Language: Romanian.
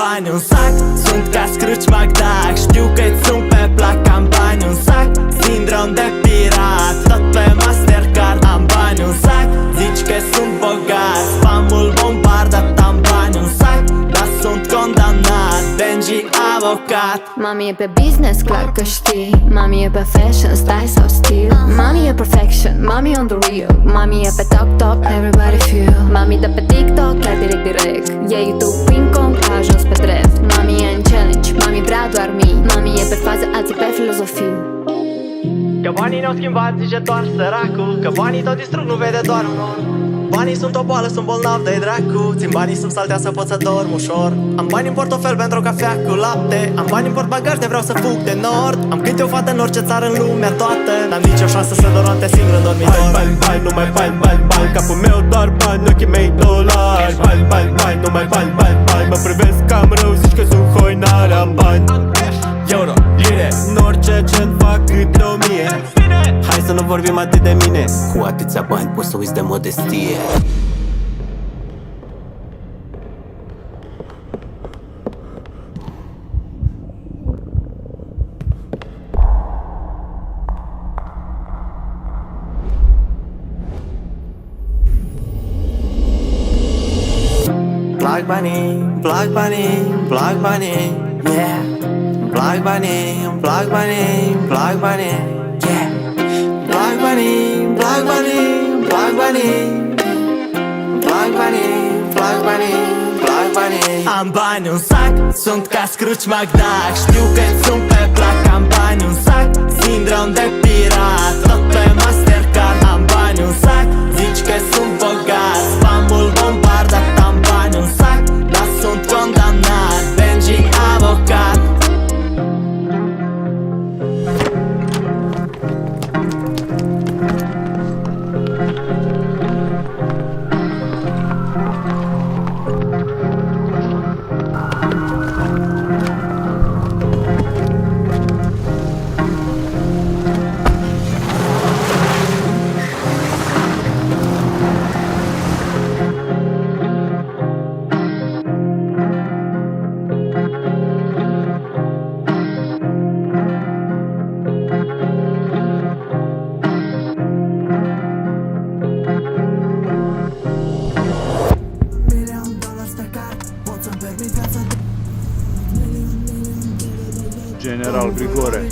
bani în sac, sunt ca Scrooge McDuck. Știu că-ți sunt pe plac, am bani în sac. Sindrom de pirat, tot pe Mastercard. Am bani în sac, zici că sunt bogat. Spamul bombardat, am bani în sac, dar sunt condamnat. Benji avocat. Mami e pe business, clar că știi. Mami e pe fashion, style sau stil. Mami e perfection, mami on the real. Mami e pe top, top, everybody feel. Mami de pe TikTok, chiar direct. E YouTube, ping pong, a ajuns pe drept. Mami e în challenge, mami vrea doar mii. Mami e pe fază, alții pe filozofie. Că banii ne-au schimbat, zice doar săracul. Că banii tot distrug, nu vede doar un or. Banii sunt o boală, sunt bolnav de dracu. Țin banii sub saltea să pot să dorm ușor. Am bani în portofel pentru cafea cu lapte. Am bani în portbagaj de vreau să fug de nord. Am câte o fată în orice țară în lumea toată. N-am nicio șansă să dorm singur în dormitor. Bani, bani, numai bani, bani, bani. Capul meu doar bani, ochii mei dolari. Bani, bani, bani, numai bani, bani, bani. Mă privesc cam rău, zici că sunt hoinar. Am bani, euro, lire. În orice ce-mi fac câte 1000. Hai să nu vorbim atât de mine. Cu atâția bani poți să uiți de modestie. Plac banii, plac banii, plac banii, yeah. Plac banii, plac banii, plac banii, yeah. Plac banii, plac banii, plac banii, plac banii, plac banii, plac banii. Am bani în sac, sunt ca Scrooge McDuck. Știu că-ți sunt pe plac, am bani în sac. Sindrom de pirat, tot pe Mastercard. Am bani în sac, zici că sunt bogat. Spamul bombardat, am bani în sac, dar sunt condamnat. Benji avocat. General Grigore.